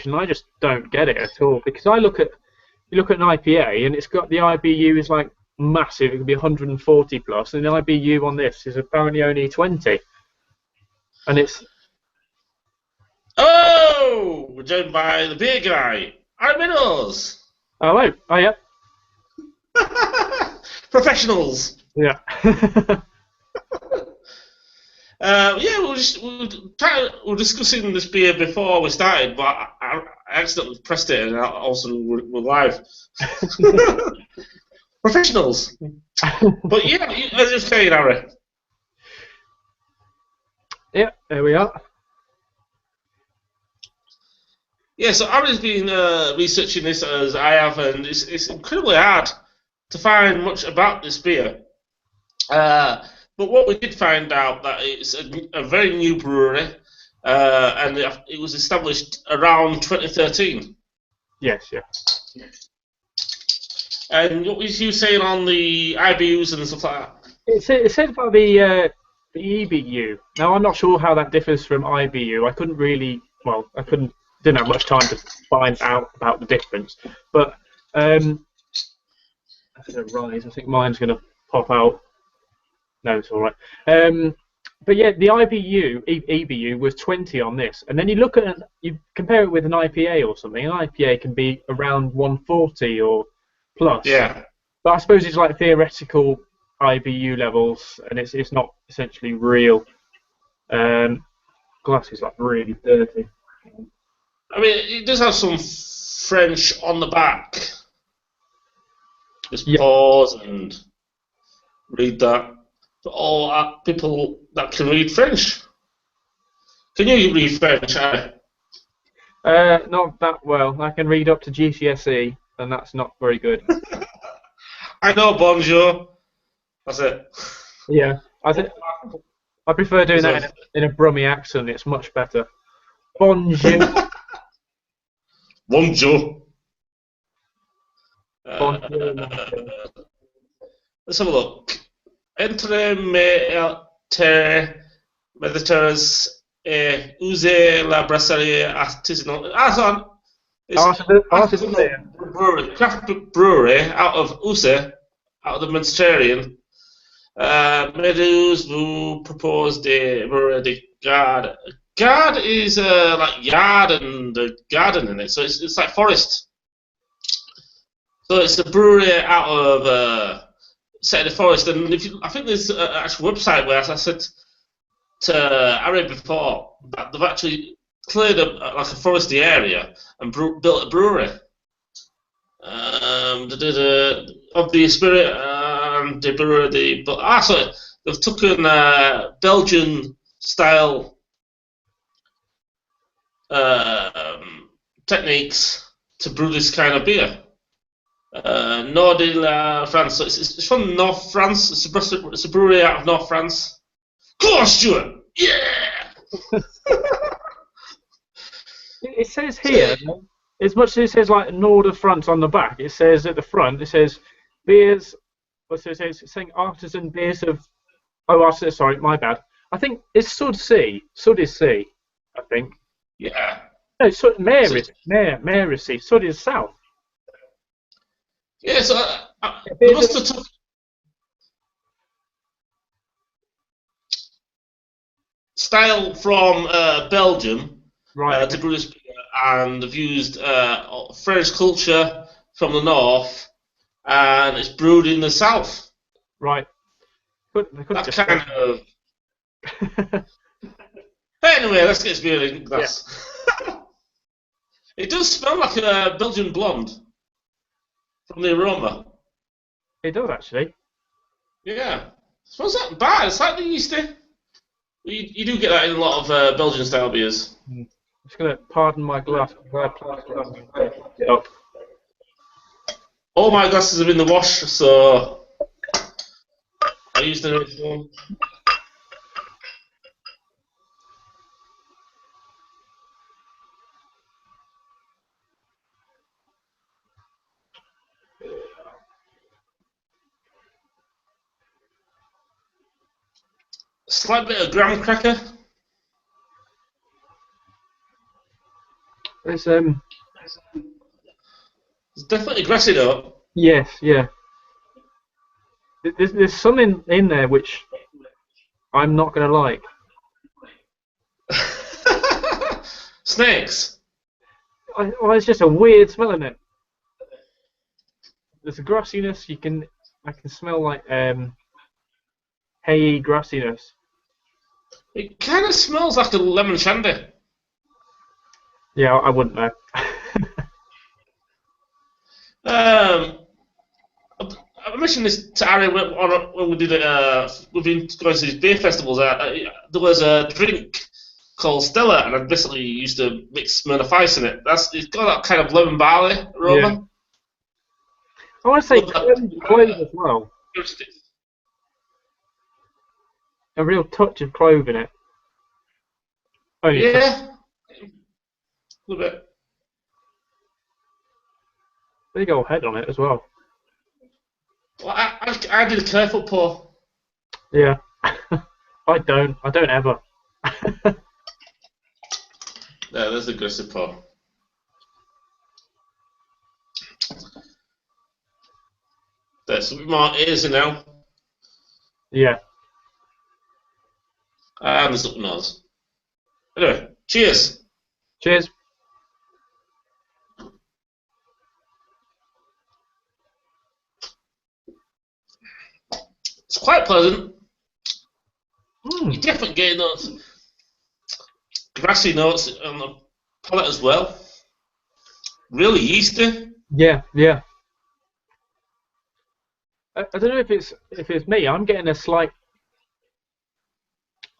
and I just don't get it at all because you look at an IPA and it's got the IBU is like massive. It could be 140 plus, and the IBU on this is apparently only 20, and it's. Oh, we're joined by the beer guy. I'm Meadows. Oh, oh, yeah. Professionals. Yeah. We were discussing this beer before we started, but I accidentally pressed it, and also we're live. Professionals. But yeah, as you're saying, Harry. Yeah, there we are. Yeah, so Harry's been researching this as I have, and it's incredibly hard to find much about this beer. But what we did find out that it's a very new brewery, and it was established around 2013. Yes, yeah. And what was you saying on the IBUs and stuff like that? It said about the EBU. Now I'm not sure how that differs from IBU. Didn't have much time to find out about the difference. But that's a rise. I think mine's going to pop out. No, it's all right. But yeah, the EBU was 20 on this, and then you compare it with an IPA or something. An IPA can be around 140 or plus. Yeah. But I suppose it's like theoretical IBU levels, and it's not essentially real. Glass is like really dirty. I mean, it does have some French on the back. Just pause and read that. For all people that can read French. Can you read French, Harry? Not that well. I can read up to GCSE, and that's not very good. I know bonjour. That's it. Yeah, I prefer doing that in a Brummie accent. It's much better. Bonjour. Bonjour. Bonjour. Let's have a look. Entre Meduz Uzès la brasserie artisanale. Brewery, craft brewery out of Uzès, out of the Mediterranean. Meduz vous propose des breweries de garde. Garde is like yard and a garden in it, so it's like forest. So it's a brewery out of set in the forest, and I think there's an actual website where, as I said to Harry before, that they've actually cleared like a foresty area and built a brewery. Of the spirit and the brewery, but so they've taken Belgian style techniques to brew this kind of beer. Nord de France, so it's from North France. It's a brewery out of North France. Go on, Stuart! Yeah! It says here, as much as it says like Nord of France on the back, it says at the front, it says beers, it's saying artisan beers of, sorry, my bad. I think it's Sud C. Sud is C, I think. Yeah. No, Sud, Mare is C. Sud is south. Yeah, so they must have took style from Belgium, right, to brew this beer, and they've used French culture from the north, and it's brewed in the south. Right. That's kind of. Anyway, let's get this beer in glass. Yeah. It does smell like a Belgian blonde. From the aroma. It does actually. Yeah. It smells not bad. It's slightly yeasty. You do get that in a lot of Belgian style beers. I'm just going to pardon my glass. All my glasses are in the wash, so I used the next one. Slight bit of graham cracker. There's It's definitely aggressive though. yes, yeah. There's some in there which I'm not gonna like. Snakes. Well, it's just a weird smell in it. There's a grassiness. I can smell like hay grassiness. It kind of smells like a lemon shandy. Yeah, I wouldn't know. I mentioned this to Harry when we did it. We've been going to these beer festivals. There was a drink called Stella, and I basically used to mix Smirnoff Ice in it. It's got that kind of lemon barley aroma. Yeah. I want to say clove as well. A real touch of clove in it. Only Yeah, a little bit. Big old head on it as well. Well, I did a careful pour. Yeah. I don't ever. Yeah, there's the aggressive pour. There's some more ears in now. Yeah. And there's up nose. Anyway, cheers. Cheers. It's quite pleasant. Mm. You're definitely getting those grassy notes on the palate as well. Really yeasty. Yeah, yeah. I don't know if it's me. I'm getting a slight,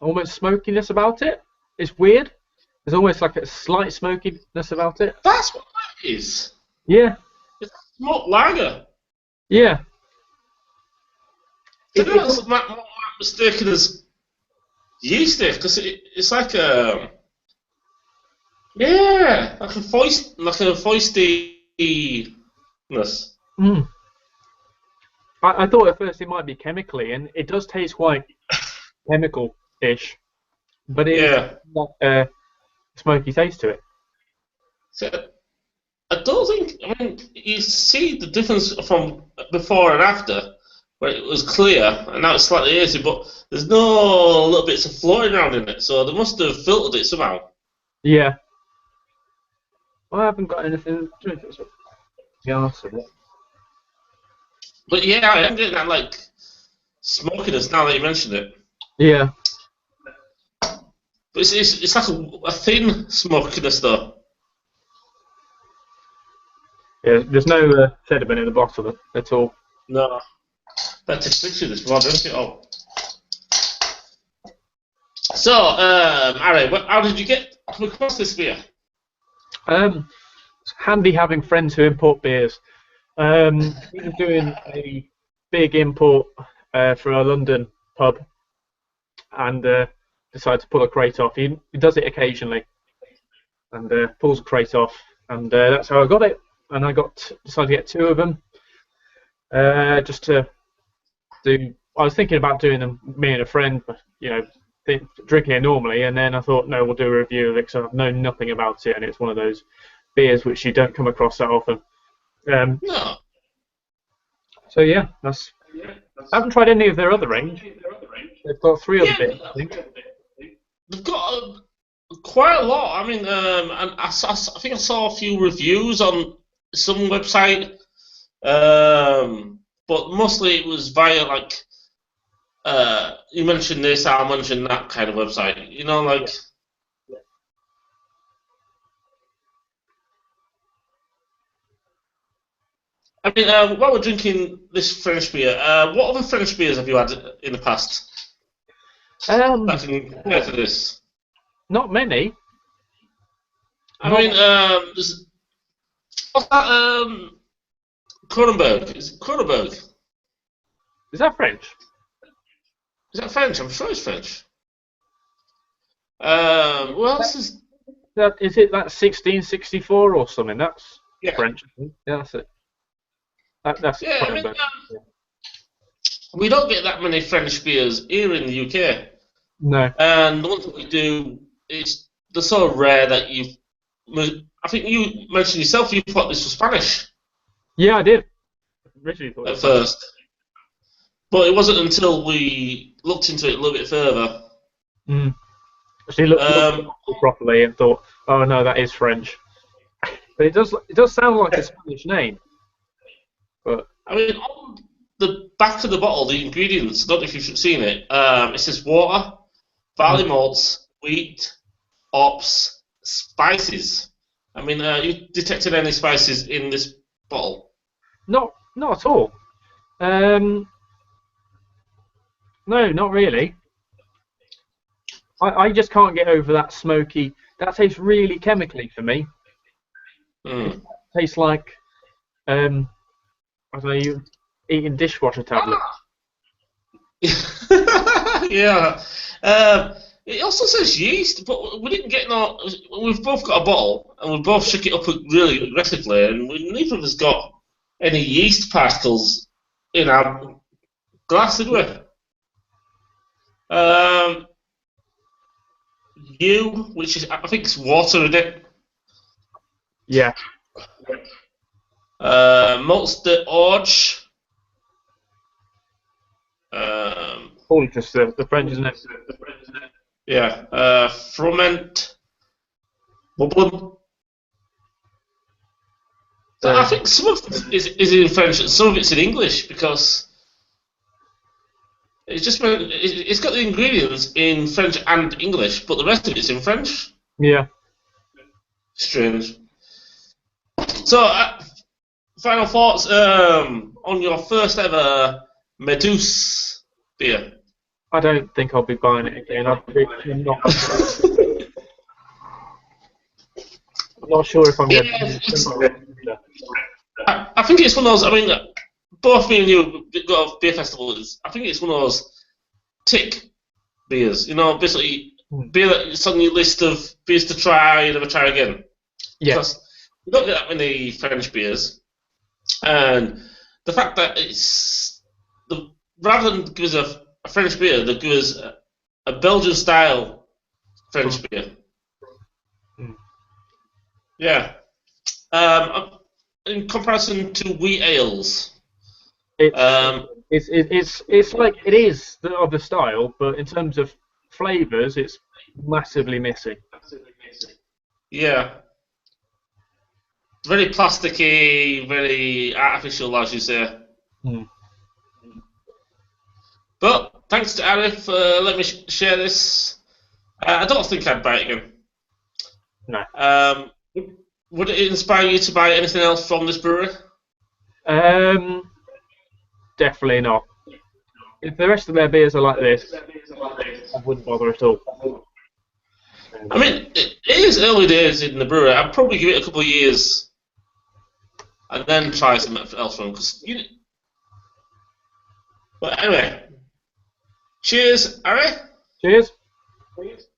almost smokiness about it. It's weird. There's almost like a slight smokiness about it. That's what it is. Yeah. It's a smoked lager. Yeah. It's more mistaken as yeasty because it's like a like a foistiness. Mm. I thought at first it might be chemically, and it does taste quite chemical-ish, but it's not a smoky taste to it. So, I don't think. I mean, you see the difference from before and after, where it was clear and now it's slightly hazy, but there's no little bits of floating around in it, so they must have filtered it somehow. Yeah. Well, I haven't got anything to drink. The arse of it. But yeah, I am getting that like smokiness now that you mentioned it. Yeah. But it's like a thin smokiness though. Yeah. There's no sediment in the bottle at all. No. Better picture this more, don't it? Oh. So, Harry, how did you come across this beer? It's handy having friends who import beers. He was doing a big import for a London pub, and decided to pull a crate off. He does it occasionally, and pulls a crate off, and that's how I got it. And I decided to get 2 of them, just to do. I was thinking about doing them, me and a friend, drinking it normally, and then I thought, no, we'll do a review of it because I've known nothing about it, and it's one of those beers which you don't come across that often. No. So yeah, I haven't tried any of their other range. They've got 3 other bits, I think. They've got quite a lot. I mean, and I think I saw a few reviews on some website, but mostly it was via like you mentioned this, I mentioned that kind of website. You know, like. Yeah. I mean, while we're drinking this French beer, what other French beers have you had in the past? That can compare to this. Not many. I mean, there's what's that? Kronenberg. Is it Kronenberg? Is that French? Is that French? I'm sure it's French. What else is? Is it that 1664 or something? That's French. I think. Yeah, that's it. That's I mean, we don't get that many French beers here in the UK. No. And the ones that we do, they're so rare that I think you mentioned yourself you thought this was Spanish Yeah, I did. Originally thought it at was first, but it wasn't until we looked into it a little bit further. Mm. She looked Um, properly and thought, "Oh no, that is French." But it does sound like a Spanish name. But I mean, on the back of the bottle, the ingredients. I don't know if you've seen it. It says water, barley malts, wheat, hops, spices. I mean, you detected any spices in this bottle? not at all. No, not really. I just can't get over that smoky. That tastes really chemically for me. Mm. It tastes like I don't know, you eating dishwasher tablets. Yeah. It also says yeast, but we didn't get no. We've both got a bottle, and we both shook it up really aggressively, and neither of us got any yeast particles in our glass, did we? Which is I think it's water in it. Yeah. Malts d'orge. Probably just the French, isn't it? Yeah. Ferment. Bubbling. So I think some of it is in French and some of it's in English because it's got the ingredients in French and English, but the rest of it's in French. Yeah. Strange. So, final thoughts on your first ever Meduz beer. I don't think I'll be buying it again. I'm not sure if I'm going to. I think it's one of those. I mean, both me and you got a beer festivals. I think it's one of those tick beers. You know, basically beer that's on your list of beers to try, never try again. Yeah. Because we don't get that many French beers, and the fact that rather than give us a French beer, they give us a Belgian style French beer. Mm. Yeah. In comparison to wheat ales, it's like it is of the style, but in terms of flavours, it's massively missing. Yeah. Very plasticky, very artificial, as you say. Mm. But thanks to Ari for letting me share this. I don't think I'd buy it again. No. Would it inspire you to buy anything else from this brewery? Definitely not. If the rest of their beers are like this, I wouldn't bother at all. I mean, it is early days in the brewery. I'd probably give it a couple of years and then try something else from them. But anyway, cheers, Ari. Cheers.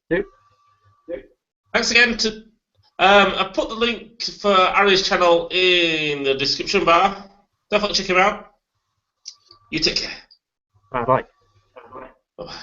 Yep. Thanks again to. I put the link for Ari's channel in the description bar. Definitely check him out. You take care. Bye bye. Bye bye.